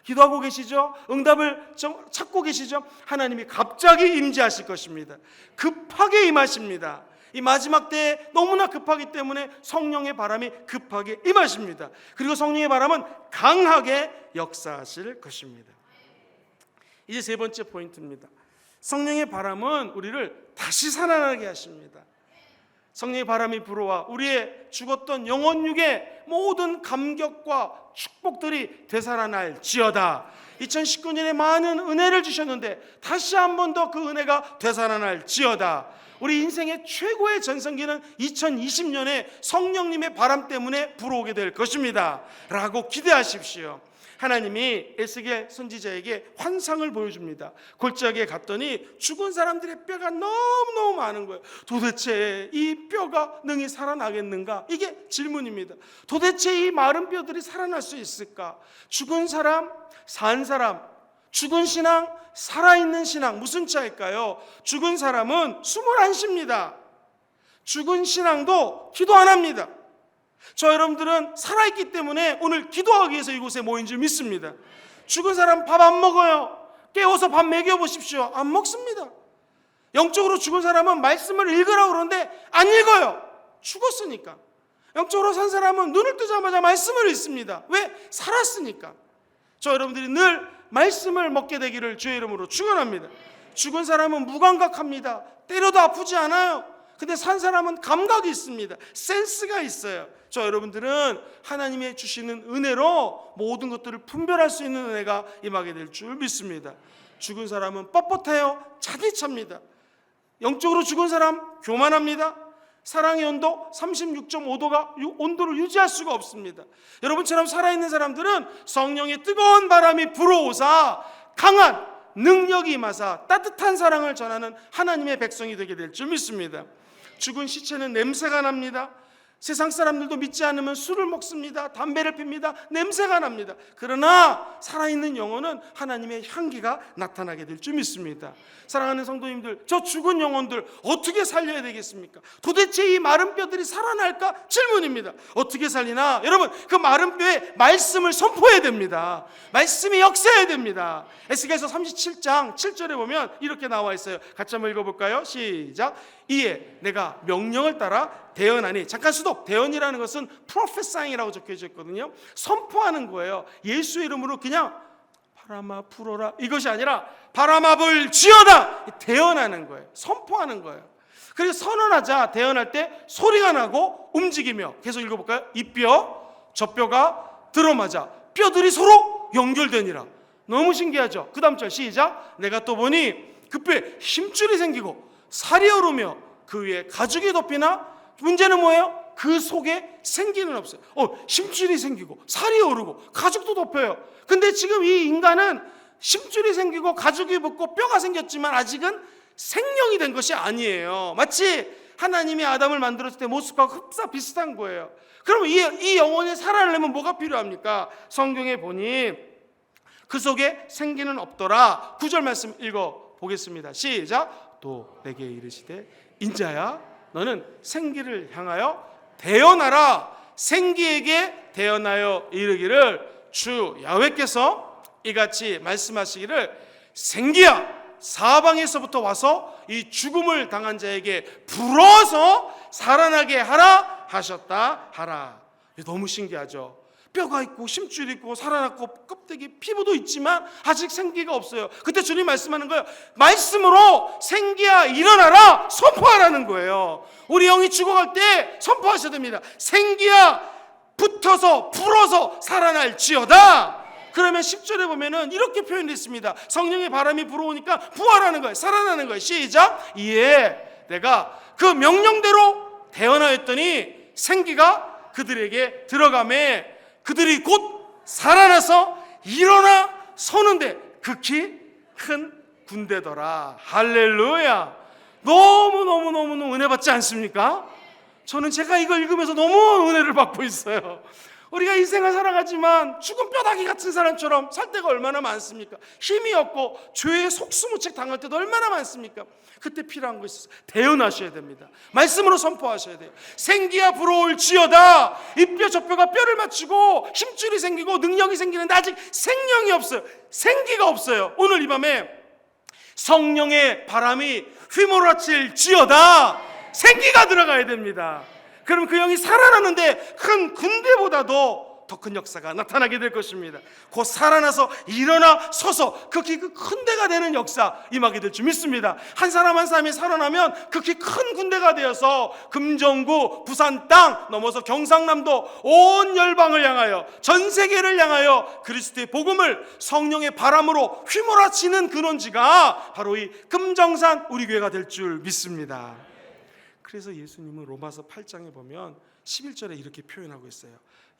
기도하고 계시죠? 응답을 찾고 계시죠? 하나님이 갑자기 임재하실 것입니다. 급하게 임하십니다. 이 마지막 때에 너무나 급하기 때문에 성령의 바람이 급하게 임하십니다. 그리고 성령의 바람은 강하게 역사하실 것입니다. 이제 세 번째 포인트입니다. 성령의 바람은 우리를 다시 살아나게 하십니다. 성령의 바람이 불어와 우리의 죽었던 영혼육의 모든 감격과 축복들이 되살아날지어다. 2019년에 많은 은혜를 주셨는데 다시 한 번 더 그 은혜가 되살아날지어다. 우리 인생의 최고의 전성기는 2020년에 성령님의 바람 때문에 불어오게 될 것입니다 라고 기대하십시오. 하나님이 에스겔 선지자에게 환상을 보여줍니다. 골짜기에 갔더니 죽은 사람들의 뼈가 너무너무 많은 거예요. 도대체 이 뼈가 능히 살아나겠는가? 이게 질문입니다. 도대체 이 마른 뼈들이 살아날 수 있을까? 죽은 사람, 산 사람, 죽은 신앙, 살아있는 신앙, 무슨 차일까요? 죽은 사람은 숨을 안 쉽니다. 죽은 신앙도 기도 안 합니다. 저 여러분들은 살아있기 때문에 오늘 기도하기 위해서 이곳에 모인 줄 믿습니다. 죽은 사람 밥 안 먹어요. 깨워서 밥 먹여보십시오. 안 먹습니다. 영적으로 죽은 사람은 말씀을 읽으라고 그러는데 안 읽어요. 죽었으니까. 영적으로 산 사람은 눈을 뜨자마자 말씀을 읽습니다. 왜? 살았으니까. 저 여러분들이 늘 말씀을 먹게 되기를 주의 이름으로 축원합니다. 죽은 사람은 무감각합니다. 때려도 아프지 않아요. 근데 산 사람은 감각이 있습니다. 센스가 있어요. 저 여러분들은 하나님이 주시는 은혜로 모든 것들을 분별할 수 있는 은혜가 임하게 될 줄 믿습니다. 죽은 사람은 뻣뻣해요. 자기 찹니다. 영적으로 죽은 사람 교만합니다. 사랑의 온도 36.5도가 온도를 유지할 수가 없습니다. 여러분처럼 살아있는 사람들은 성령의 뜨거운 바람이 불어오사 강한 능력이 임하사 따뜻한 사랑을 전하는 하나님의 백성이 되게 될 줄 믿습니다. 죽은 시체는 냄새가 납니다. 세상 사람들도 믿지 않으면 술을 먹습니다. 담배를 핍니다. 냄새가 납니다. 그러나 살아있는 영혼은 하나님의 향기가 나타나게 될 줄 믿습니다. 사랑하는 성도님들, 저 죽은 영혼들 어떻게 살려야 되겠습니까? 도대체 이 마른 뼈들이 살아날까? 질문입니다. 어떻게 살리나? 여러분, 그 마른 뼈에 말씀을 선포해야 됩니다. 말씀이 역사해야 됩니다. 에스겔서 37장 7절에 보면 이렇게 나와 있어요. 같이 한번 읽어볼까요? 시작. 이에 내가 명령을 따라 대언하니, 잠깐 수도, 대언이라는 것은 프로페사잉이라고 적혀져 있거든요. 선포하는 거예요. 예수의 이름으로 그냥 바람아 불어라 이것이 아니라 바람아 불지어다, 대언하는 거예요. 선포하는 거예요. 그리고 선언하자, 대언할 때 소리가 나고 움직이며, 계속 읽어볼까요? 이 뼈 저 뼈가 들어맞아 뼈들이 서로 연결되니라. 너무 신기하죠? 그 다음 절 시작. 내가 또 보니 그 뼈에 힘줄이 생기고 살이 오르며 그 위에 가죽이 덮이나, 문제는 뭐예요? 그 속에 생기는 없어요. 심줄이 생기고 살이 오르고 가죽도 덮여요. 근데 지금 이 인간은 심줄이 생기고 가죽이 붙고 뼈가 생겼지만 아직은 생명이 된 것이 아니에요. 마치 하나님이 아담을 만들었을 때 모습과 흡사 비슷한 거예요. 그럼 이 영혼이 살아나려면 뭐가 필요합니까? 성경에 보니 그 속에 생기는 없더라. 9절 말씀 읽어보겠습니다. 시작. 또 내게 이르시되 인자야 너는 생기를 향하여 대언하라. 생기에게 대언하여 이르기를 주 야훼께서 이같이 말씀하시기를 생기야 사방에서부터 와서 이 죽음을 당한 자에게 불어서 살아나게 하라 하셨다 하라. 너무 신기하죠? 뼈가 있고 심줄이 있고 살아났고 껍데기 피부도 있지만 아직 생기가 없어요. 그때 주님 말씀하는 거예요. 말씀으로 생기야 일어나라 선포하라는 거예요. 우리 영이 죽어갈 때 선포하셔야 됩니다. 생기야 붙어서 불어서 살아날지어다. 그러면 10절에 보면은 이렇게 표현되어 있습니다. 성령의 바람이 불어오니까 부활하는 거예요. 살아나는 거예요. 시작. 이에 내가 그 명령대로 대언하였더니 생기가 그들에게 들어가매 그들이 곧 살아나서 일어나 서는데 극히 큰 군대더라. 할렐루야. 너무 은혜 받지 않습니까? 저는 제가 이걸 읽으면서 너무 은혜를 받고 있어요. 우리가 인생을 살아가지만 죽은 뼈다귀 같은 사람처럼 살 때가 얼마나 많습니까? 힘이 없고 죄의 속수무책 당할 때도 얼마나 많습니까? 그때 필요한 거 있어요. 대언하셔야 됩니다. 말씀으로 선포하셔야 돼요. 생기야 불어올지어다. 이 뼈 저 뼈가 뼈를 맞추고 힘줄이 생기고 능력이 생기는데 아직 생명이 없어요. 생기가 없어요. 오늘 이 밤에 성령의 바람이 휘몰아칠지어다. 생기가 들어가야 됩니다. 그럼 그 영이 살아나는데 큰 군대보다도 더 큰 역사가 나타나게 될 것입니다. 곧 살아나서 일어나 서서 극히 큰 데가 되는 역사 임하게 될 줄 믿습니다. 한 사람 한 사람이 살아나면 극히 큰 군대가 되어서 금정구 부산 땅 넘어서 경상남도 온 열방을 향하여 전 세계를 향하여 그리스도의 복음을 성령의 바람으로 휘몰아치는 근원지가 바로 이 금정산 우리 교회가 될 줄 믿습니다. 그래서 예수님은 로마서 8장에 보면 11절에 이렇게 표현하고 있어요.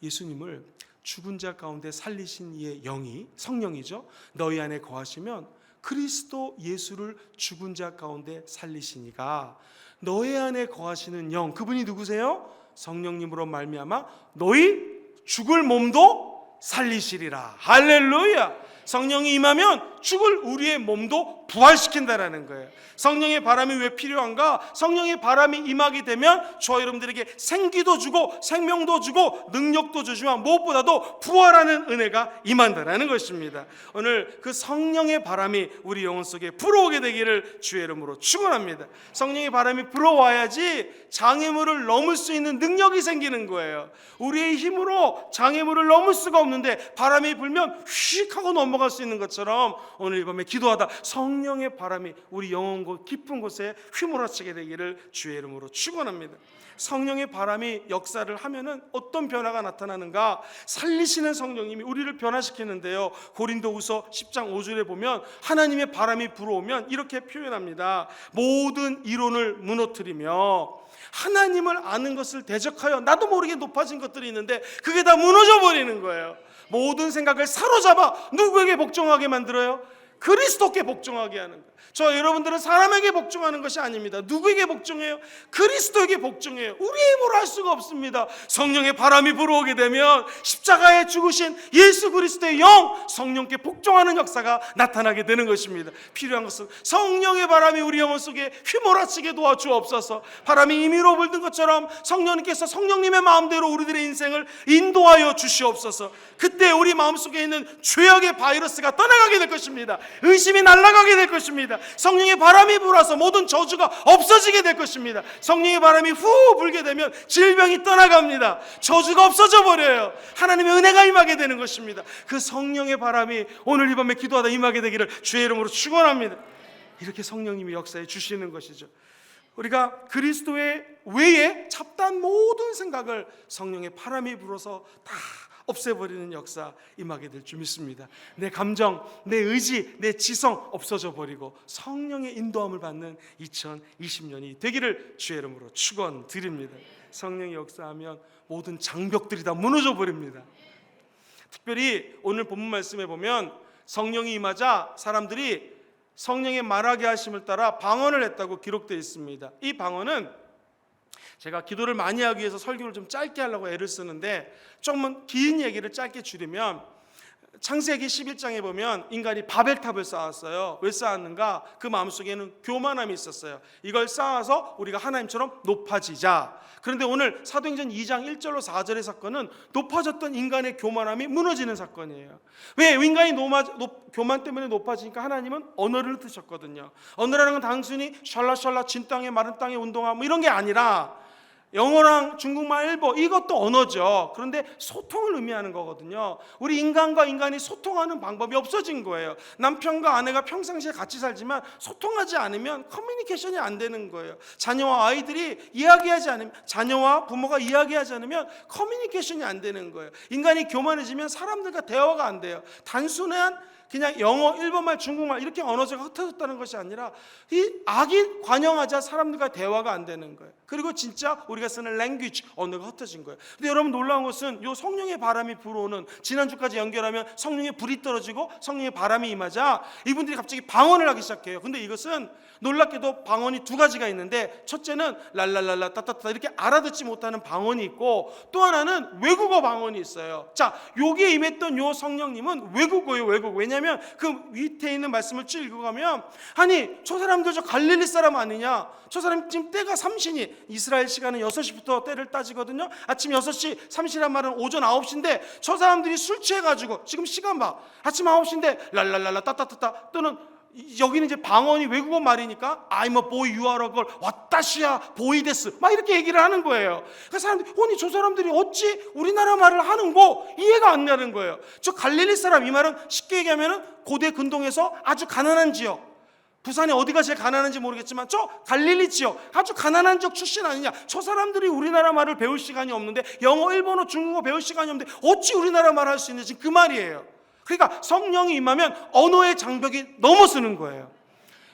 예수님을 죽은 자 가운데 살리신 이의 영이, 성령이죠, 너희 안에 거하시면 그리스도 예수를 죽은 자 가운데 살리시니가 너희 안에 거하시는 영, 그분이 누구세요? 성령님으로 말미암아 너희 죽을 몸도 살리시리라. 할렐루야. 성령이 임하면 죽을 우리의 몸도 부활시킨다라는 거예요. 성령의 바람이 왜 필요한가? 성령의 바람이 임하게 되면 저와 여러분들에게 생기도 주고 생명도 주고 능력도 주지만 무엇보다도 부활하는 은혜가 임한다라는 것입니다. 오늘 그 성령의 바람이 우리 영혼 속에 불어오게 되기를 주의 이름으로 축원합니다. 성령의 바람이 불어와야지 장애물을 넘을 수 있는 능력이 생기는 거예요. 우리의 힘으로 장애물을 넘을 수가 없는데 바람이 불면 휙 하고 넘어갈 수 있는 것처럼 오늘 이 밤에 기도하다 성령의 바람이 우리 영혼 깊은 곳에 휘몰아치게 되기를 주의 이름으로 축원합니다. 성령의 바람이 역사를 하면은 어떤 변화가 나타나는가? 살리시는 성령님이 우리를 변화시키는데요. 고린도후서 10장 5절에 보면 하나님의 바람이 불어오면 이렇게 표현합니다. 모든 이론을 무너뜨리며 하나님을 아는 것을 대적하여 나도 모르게 높아진 것들이 있는데 그게 다 무너져 버리는 거예요. 모든 생각을 사로잡아 누구에게 복종하게 만들어요? 그리스도께 복종하게 하는 거예요. 저 여러분들은 사람에게 복종하는 것이 아닙니다. 누구에게 복종해요? 그리스도에게 복종해요. 우리의 힘으로 할 수가 없습니다. 성령의 바람이 불어오게 되면 십자가에 죽으신 예수 그리스도의 영, 성령께 복종하는 역사가 나타나게 되는 것입니다. 필요한 것은 성령의 바람이 우리 영혼 속에 휘몰아치게 도와주옵소서. 바람이 임의로 불던 것처럼 성령님께서 성령님의 마음대로 우리들의 인생을 인도하여 주시옵소서. 그때 우리 마음속에 있는 죄악의 바이러스가 떠나가게 될 것입니다. 의심이 날아가게 될 것입니다. 성령의 바람이 불어서 모든 저주가 없어지게 될 것입니다. 성령의 바람이 후 불게 되면 질병이 떠나갑니다. 저주가 없어져 버려요. 하나님의 은혜가 임하게 되는 것입니다. 그 성령의 바람이 오늘 이 밤에 기도하다 임하게 되기를 주의 이름으로 축원합니다. 이렇게 성령님이 역사해 주시는 것이죠. 우리가 그리스도의 외에 잡다한 모든 생각을 성령의 바람이 불어서 다 없애버리는 역사 임하게 될 줄 믿습니다. 내 감정, 내 의지, 내 지성 없어져 버리고 성령의 인도함을 받는 2020년이 되기를 주의 이름으로 축원드립니다. 성령이 역사하면 모든 장벽들이 다 무너져 버립니다. 특별히 오늘 본문 말씀에 보면 성령이 임하자 사람들이 성령의 말하게 하심을 따라 방언을 했다고 기록되어 있습니다. 이 방언은 제가 기도를 많이 하기 위해서 설교를 좀 짧게 하려고 애를 쓰는데 조금 긴 얘기를 짧게 줄이면 창세기 11장에 보면 인간이 바벨탑을 쌓았어요. 왜 쌓았는가? 그 마음속에는 교만함이 있었어요. 이걸 쌓아서 우리가 하나님처럼 높아지자. 그런데 오늘 사도행전 2장 1절로 4절의 사건은 높아졌던 인간의 교만함이 무너지는 사건이에요. 왜? 인간이 교만 때문에 높아지니까 하나님은 언어를 드셨거든요. 언어라는 건 단순히 샬라샬라 진 땅에 마른 땅에 운동화 뭐 이런 게 아니라 영어랑 중국말, 일본 이것도 언어죠. 그런데 소통을 의미하는 거거든요. 우리 인간과 인간이 소통하는 방법이 없어진 거예요. 남편과 아내가 평상시에 같이 살지만 소통하지 않으면 커뮤니케이션이 안 되는 거예요. 자녀와 아이들이 이야기하지 않으면, 자녀와 부모가 이야기하지 않으면 커뮤니케이션이 안 되는 거예요. 인간이 교만해지면 사람들과 대화가 안 돼요. 단순한 그냥 영어, 일본말, 중국말 이렇게 언어가 흩어졌다는 것이 아니라 이 악이 관영하자 사람들과 대화가 안 되는 거예요. 그리고 진짜 우리가 쓰는 language, 언어가 흩어진 거예요. 근데 여러분 놀라운 것은 이 성령의 바람이 불어오는, 지난주까지 연결하면 성령의 불이 떨어지고 성령의 바람이 임하자 이분들이 갑자기 방언을 하기 시작해요. 근데 이것은 놀랍게도 방언이 두 가지가 있는데, 첫째는 랄랄랄라 따따따 이렇게 알아듣지 못하는 방언이 있고, 또 하나는 외국어 방언이 있어요. 자, 여기에 임했던 요 성령님은 외국어예요. 외국어. 왜냐하면 그 밑에 있는 말씀을 쭉 읽어가면, 아니 저 사람들 저 갈릴리 사람 아니냐, 저 사람 지금 때가 삼신이, 이스라엘 시간은 6시부터 때를 따지거든요. 아침 6시, 삼시란 말은 오전 9시인데 저 사람들이 술 취해가지고 지금 시간 봐, 아침 9시인데 랄랄랄라 따따따따, 또는 여기는 이제 방언이 외국어 말이니까 I'm a boy, you are a girl, 와타시야 보이 데스 막 이렇게 얘기를 하는 거예요. 그 사람들이, 아니 저 사람들이 어찌 우리나라 말을 하는 거 이해가 안 나는 거예요. 저 갈릴리 사람, 이 말은 쉽게 얘기하면 고대 근동에서 아주 가난한 지역, 부산이 어디가 제일 가난한지 모르겠지만 저 갈릴리 지역 아주 가난한 지역 출신 아니냐. 저 사람들이 우리나라 말을 배울 시간이 없는데, 영어, 일본어, 중국어 배울 시간이 없는데 어찌 우리나라 말을 할 수 있는지, 그 말이에요. 그러니까 성령이 임하면 언어의 장벽이 넘어서는 거예요.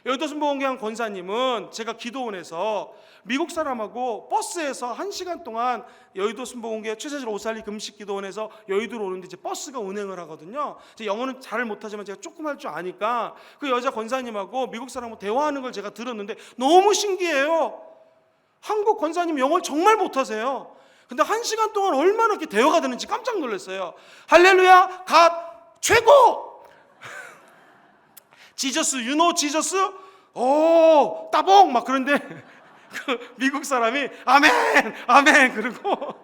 여의도 순복음교회 권사님은 제가 기도원에서 미국 사람하고 버스에서 1시간 동안 여의도 순복음교회 최세절 오살리 금식기도원에서 여의도로 오는데 이제 버스가 운행을 하거든요. 이제 영어는 잘 못하지만 제가 조금 할 줄 아니까 그 여자 권사님하고 미국 사람하고 대화하는 걸 제가 들었는데 너무 신기해요. 한국 권사님 영어를 정말 못하세요. 근데 1시간 동안 얼마나 이렇게 대화가 되는지 깜짝 놀랐어요. 할렐루야, 갓 최고! 지저스, 유노 지저스? 오, 따봉! 막 그런데 그 미국 사람이 아멘! 아멘! 그러고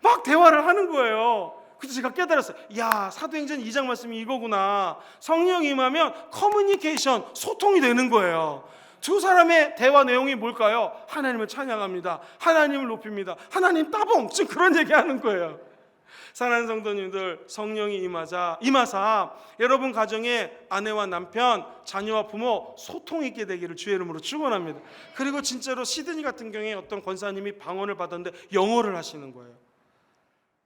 막 대화를 하는 거예요. 그래서 제가 깨달았어요. 야, 사도행전 2장 말씀이 이거구나. 성령이 임하면 커뮤니케이션, 소통이 되는 거예요. 두 사람의 대화 내용이 뭘까요? 하나님을 찬양합니다. 하나님을 높입니다. 하나님 따봉! 지금 그런 얘기 하는 거예요. 사랑하는 성도님들, 성령이 임하사 여러분 가정에 아내와 남편, 자녀와 부모 소통이 있게 되기를 주의 이름으로 축원합니다. 그리고 진짜로 시드니 같은 경우에 어떤 권사님이 방언을 받았는데 영어를 하시는 거예요.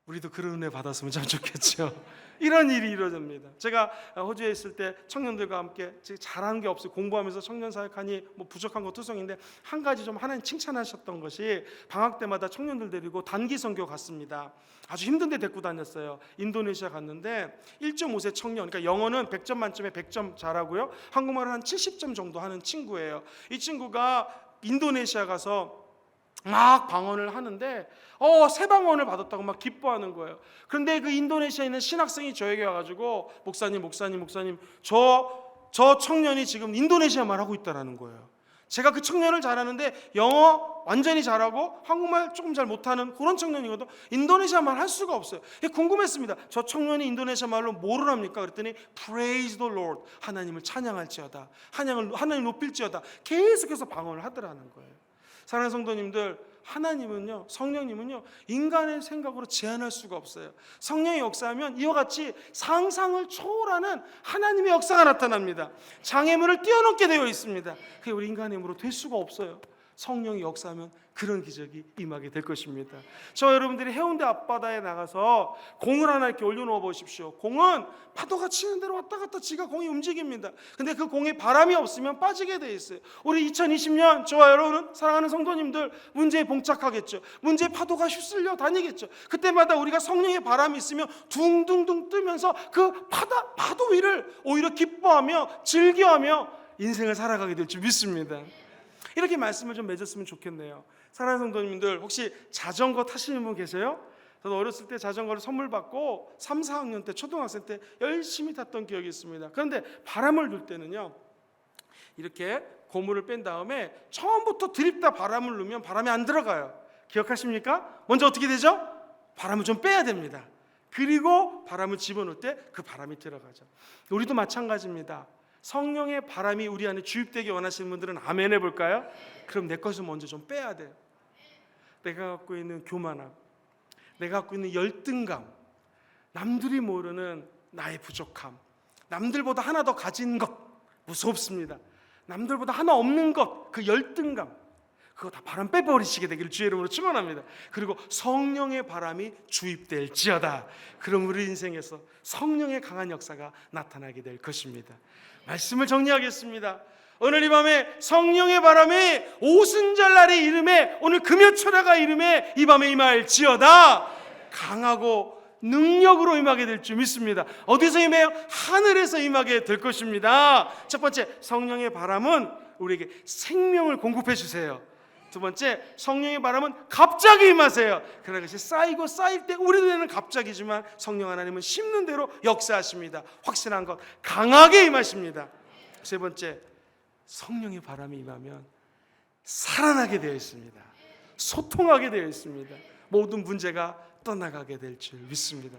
우리도 그런 은혜 받았으면 참 좋겠죠. 이런 일이 이루어집니다. 제가 호주에 있을 때 청년들과 함께 잘하는 게 없어요. 공부하면서 청년 사역하니 뭐 부족한 거 투성인데 한 가지 좀 하나님 칭찬하셨던 것이 방학 때마다 청년들 데리고 단기 선교 갔습니다. 아주 힘든데 데리고 다녔어요. 인도네시아 갔는데 1.5세 청년, 그러니까 영어는 100점 만점에 100점 잘하고요, 한국말은 한 70점 정도 하는 친구예요. 이 친구가 인도네시아 가서 막 방언을 하는데 새 방언을 받았다고 막 기뻐하는 거예요. 그런데 그 인도네시아에 있는 신학생이 저에게 와가지고 목사님 저 청년이 지금 인도네시아 말하고 있다라는 거예요. 제가 그 청년을 잘하는데 영어 완전히 잘하고 한국말 조금 잘 못하는 그런 청년이거든. 인도네시아 말 할 수가 없어요. 궁금했습니다. 저 청년이 인도네시아 말로 뭐를 합니까? 그랬더니 Praise the Lord, 하나님을 찬양할지어다, 하나님 높일지어다, 계속해서 방언을 하더라는 거예요. 사랑하는 성도님들, 하나님은요, 성령님은요, 인간의 생각으로 제한할 수가 없어요. 성령이 역사하면 이와 같이 상상을 초월하는 하나님의 역사가 나타납니다. 장애물을 뛰어넘게 되어 있습니다. 그게 우리 인간의 힘으로 될 수가 없어요. 성령이 역사하면 그런 기적이 임하게 될 것입니다. 저 여러분들이 해운대 앞바다에 나가서 공을 하나 이렇게 올려놓아 보십시오. 공은 파도가 치는 대로 왔다 갔다 지가 공이 움직입니다. 근데 그 공에 바람이 없으면 빠지게 돼 있어요. 우리 2020년 저와 여러분은, 사랑하는 성도님들, 문제에 봉착하겠죠. 문제에 파도가 휩쓸려 다니겠죠. 그때마다 우리가 성령의 바람이 있으면 둥둥둥 뜨면서 그 파도 위를 오히려 기뻐하며 즐겨하며 인생을 살아가게 될 줄 믿습니다. 이렇게 말씀을 좀 맺었으면 좋겠네요. 사랑하는 성도님들, 혹시 자전거 타시는 분 계세요? 저도 어렸을 때 자전거를 선물 받고 3, 4학년 때, 초등학생 때 열심히 탔던 기억이 있습니다. 그런데 바람을 넣을 때는요, 이렇게 고무를 뺀 다음에 처음부터 들입다 바람을 넣으면 바람이 안 들어가요. 기억하십니까? 먼저 어떻게 되죠? 바람을 좀 빼야 됩니다. 그리고 바람을 집어넣을 때 그 바람이 들어가죠. 우리도 마찬가지입니다. 성령의 바람이 우리 안에 주입되기 원하시는 분들은 아멘 해볼까요? 그럼 내 것을 먼저 좀 빼야 돼요. 내가 갖고 있는 교만함, 내가 갖고 있는 열등감, 남들이 모르는 나의 부족함, 남들보다 하나 더 가진 것, 무섭습니다. 남들보다 하나 없는 것, 그 열등감, 그거 다 바람 빼버리시게 되기를 주의 이름으로 축원합니다. 그리고 성령의 바람이 주입될지어다. 그럼 우리 인생에서 성령의 강한 역사가 나타나게 될 것입니다. 말씀을 정리하겠습니다. 오늘 이 밤에 성령의 바람이 오순절날의 이름에, 오늘 금요철야가 이름에 이 밤에 임할지어다. 강하고 능력으로 임하게 될 줄 믿습니다. 어디서 임해요? 하늘에서 임하게 될 것입니다. 첫 번째, 성령의 바람은 우리에게 생명을 공급해 주세요. 두 번째, 성령의 바람은 갑자기 임하세요. 그러나 그것이 쌓이고 쌓일 때 우리들은 갑자기지만 성령 하나님은 심는 대로 역사하십니다. 확실한 것, 강하게 임하십니다. 세 번째, 성령의 바람이 임하면 살아나게 되어 있습니다. 소통하게 되어 있습니다. 모든 문제가 떠나가게 될 줄 믿습니다.